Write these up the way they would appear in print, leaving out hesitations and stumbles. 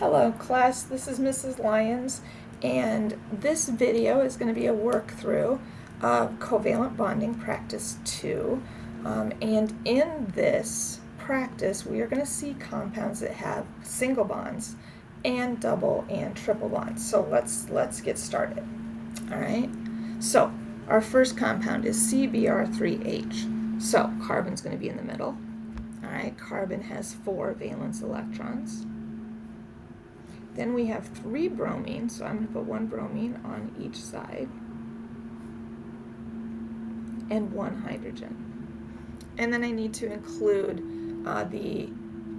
Hello class, this is Mrs. Lyons, and this video is going to be a work-through of covalent bonding practice 2. And in this practice we are going to see compounds that have single bonds and double and triple bonds. So let's get started. Alright, so our first compound is CBr3H. So carbon's going to be in the middle. Alright, carbon has 4 valence electrons. Then we have 3 bromine, so I'm going to put 1 bromine on each side, and 1 hydrogen. And then I need to include the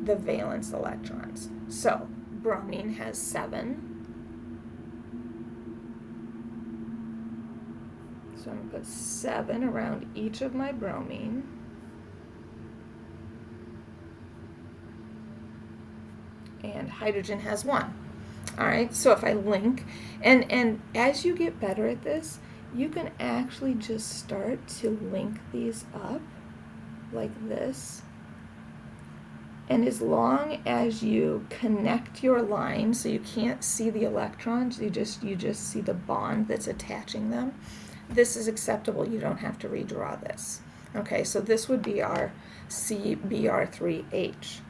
valence electrons. So bromine has 7. So I'm going to put 7 around each of my bromine. And hydrogen has 1. All right, so if I link, and as you get better at this, you can actually just start to link these up like this. And as long as you connect your line so you can't see the electrons, you just see the bond that's attaching them, this is acceptable. You don't have to redraw this. Okay, so this would be our CBr3H.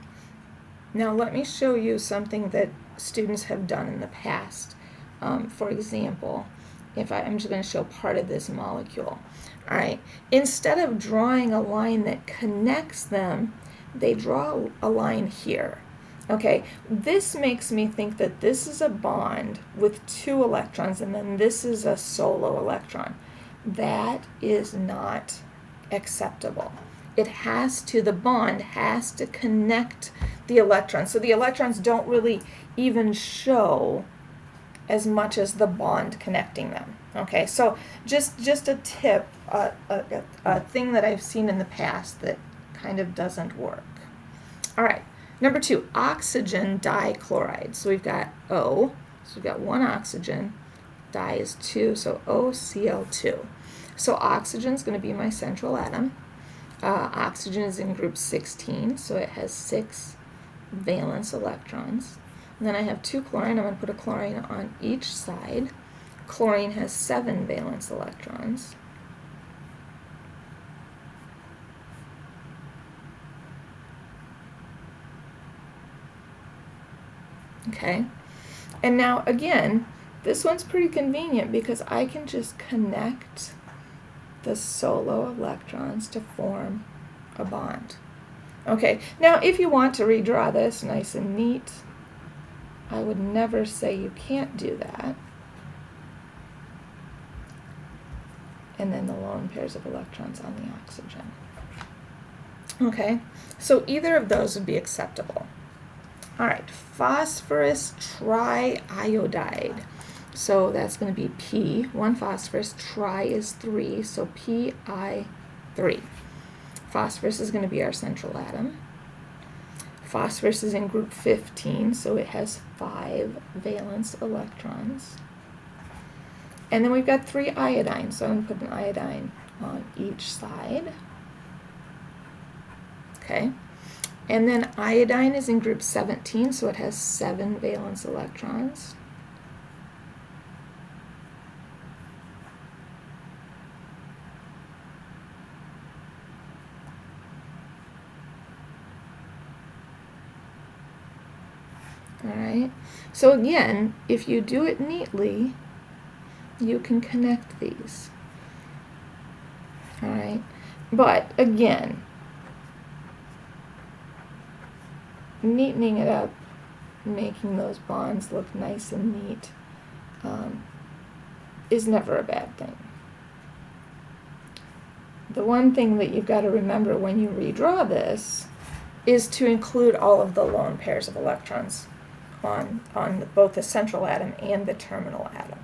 Now let me show you something that students have done in the past. For example, I'm just going to show part of this molecule. All right, instead of drawing a line that connects them, they draw a line here. Okay, this makes me think that this is a bond with 2 electrons and then this is a solo electron. That is not acceptable. The bond has to connect the electrons. So the electrons don't really even show as much as the bond connecting them. Okay, so just a tip, a thing that I've seen in the past that kind of doesn't work. All right, number 2, oxygen dichloride. So we've got O, so we've got 1 oxygen, di is 2, so OCl2. So oxygen is going to be my central atom. Oxygen is in group 16, so it has 6 valence electrons. And then I have 2 chlorine. I'm going to put a chlorine on each side. Chlorine has 7 valence electrons. Okay, and now again, this one's pretty convenient because I can just connect the solo electrons to form a bond. Okay, now if you want to redraw this nice and neat, I would never say you can't do that. And then the lone pairs of electrons on the oxygen. Okay, so either of those would be acceptable. All right, phosphorus triiodide. So that's going to be P, 1 phosphorus, tri is 3, so Pi3. Phosphorus is going to be our central atom. Phosphorus is in group 15, so it has 5 valence electrons. And then we've got 3 iodine, so I'm going to put an iodine on each side. Okay. And then iodine is in group 17, so it has 7 valence electrons. All right, so again, if you do it neatly, you can connect these. All right, but again, neatening it up, making those bonds look nice and neat is never a bad thing. The one thing that you've got to remember when you redraw this is to include all of the lone pairs of electrons on both the central atom and the terminal atom.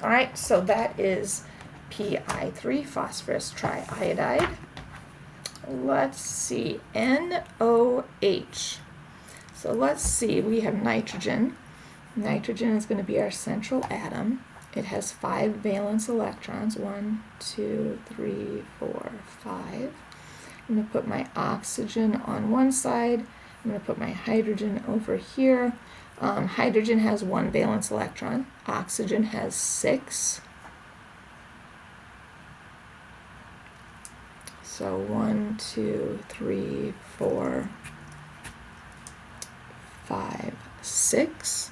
All right, so that is Pi3, phosphorus triiodide. Let's see, NOH. So let's see, we have nitrogen. Nitrogen is going to be our central atom. It has 5 valence electrons, 1, 2, 3, 4, 5. I'm going to put my oxygen on one side. I'm going to put my hydrogen over here. Hydrogen has 1 valence electron. Oxygen has 6. So 1, 2, 3, 4, 5, 6.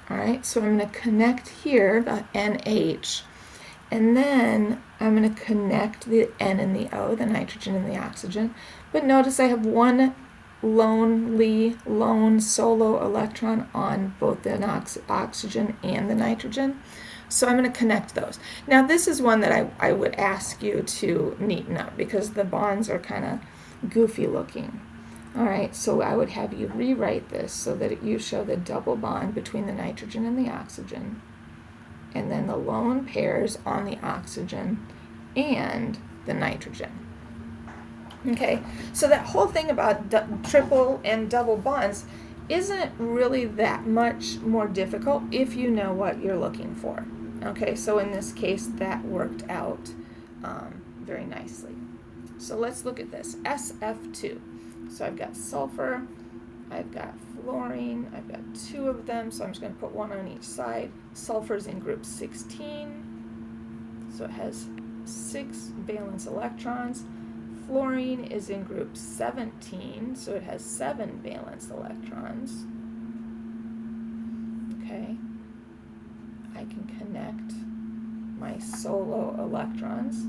All right, so I'm going to connect here the NH, and then I'm going to connect the N and the O, the nitrogen and the oxygen. But notice I have one lone solo electron on both the oxygen and the nitrogen. So I'm going to connect those. Now this is one that I would ask you to neaten up because the bonds are kind of goofy looking. All right, so I would have you rewrite this so that you show the double bond between the nitrogen and the oxygen, and then the lone pairs on the oxygen and the nitrogen. Okay, so that whole thing about triple and double bonds isn't really that much more difficult if you know what you're looking for. Okay, so in this case, that worked out very nicely. So let's look at this, SF2. So I've got sulfur, I've got fluorine, I've got 2 of them, so I'm just going to put 1 on each side. Sulfur's in group 16, so it has 6 valence electrons. Fluorine is in group 17, so it has 7 valence electrons. Okay, I can connect my solo electrons,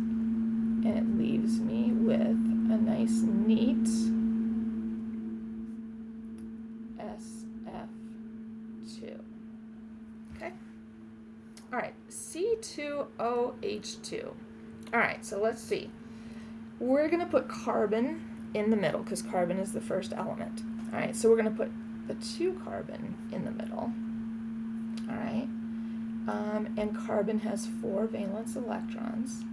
and it leaves me with a nice, neat SF2. Okay? All right, C2OH2. All right, so let's see. We're going to put carbon in the middle because carbon is the first element. All right, so we're going to put the 2 carbon in the middle. All right, and carbon has 4 valence electrons.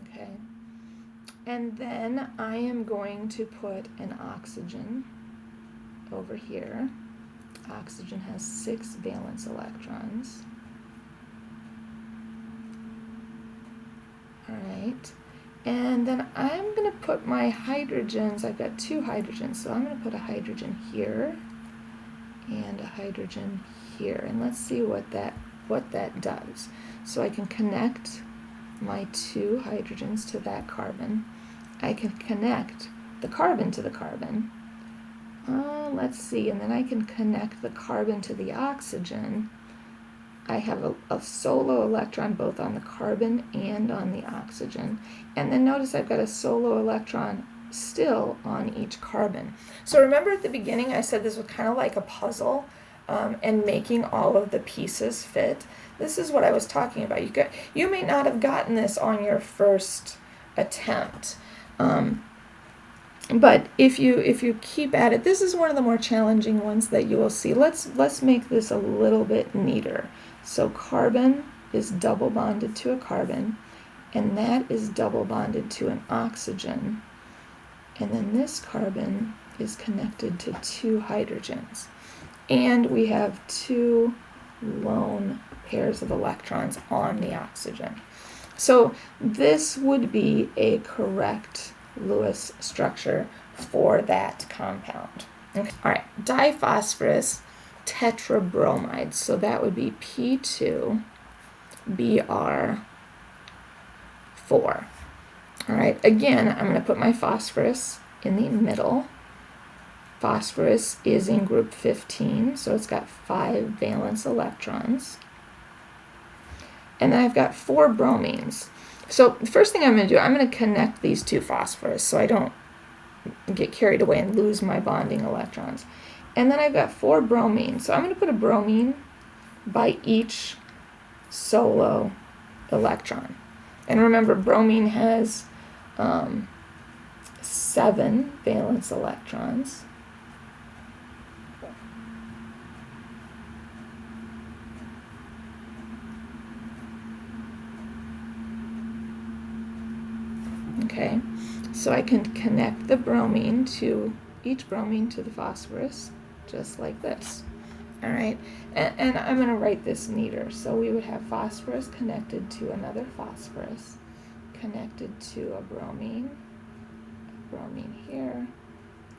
Okay, and then I am going to put an oxygen over here. Oxygen has 6 valence electrons. All right, and then I'm going to put my hydrogens. I've got 2 hydrogens, so I'm going to put a hydrogen here and a hydrogen here, and let's see what that does. So I can connect my 2 hydrogens to that carbon. I can connect the carbon to the carbon. Let's see, and then I can connect the carbon to the oxygen. I have a solo electron both on the carbon and on the oxygen. And then notice I've got a solo electron still on each carbon. So remember at the beginning I said this was kind of like a puzzle, and making all of the pieces fit. This is what I was talking about. You may not have gotten this on your first attempt. But if you keep at it, this is one of the more challenging ones that you will see. Let's make this a little bit neater. So carbon is double bonded to a carbon, and that is double bonded to an oxygen. And then this carbon is connected to 2 hydrogens. And we have 2 lone pairs of electrons on the oxygen. So this would be a correct Lewis structure for that compound. Okay. All right, diphosphorus tetrabromide. So that would be P2Br4. All right, again, I'm going to put my phosphorus in the middle. Phosphorus is in group 15, so it's got 5 valence electrons. And then I've got 4 bromines. So the first thing I'm going to do, I'm going to connect these 2 phosphorus so I don't get carried away and lose my bonding electrons. And then I've got 4 bromines. So I'm going to put a bromine by each solo electron. And remember, bromine has 7 valence electrons. Okay, so I can connect the bromine to each bromine to the phosphorus, just like this. All right, and I'm going to write this neater. So we would have phosphorus connected to another phosphorus, connected to a bromine here,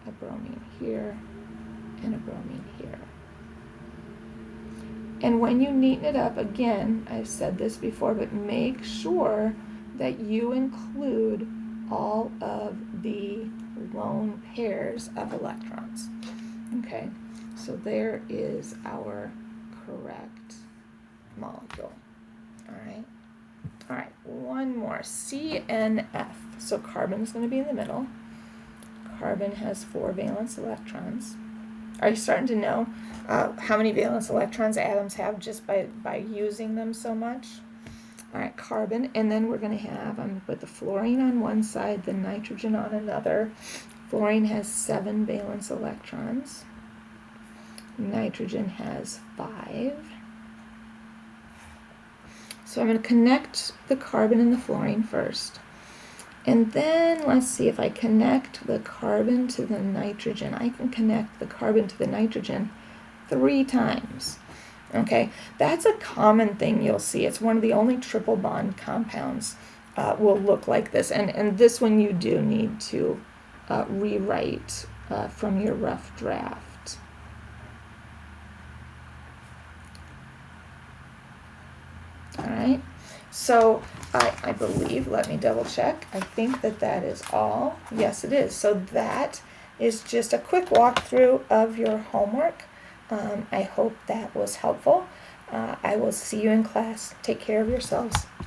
a bromine here, and a bromine here. And when you neaten it up, again, I've said this before, but make sure that you include all of the lone pairs of electrons. Okay, so there is our correct molecule. All right, one more, CNF. So carbon is going to be in the middle. Carbon has 4 valence electrons. Are you starting to know how many valence electrons atoms have just by using them so much? All right, carbon, and then we're going to have, I'm going to put the fluorine on one side, the nitrogen on another. Fluorine has 7 valence electrons. Nitrogen has 5. So I'm going to connect the carbon and the fluorine first. And then let's see if I connect the carbon to the nitrogen. I can connect the carbon to the nitrogen 3 times. Okay, that's a common thing you'll see. It's one of the only triple bond compounds will look like this. And this one you do need to rewrite from your rough draft. All right. So I believe, let me double check, I think that is all. Yes, it is. So that is just a quick walkthrough of your homework. I hope that was helpful. I will see you in class. Take care of yourselves.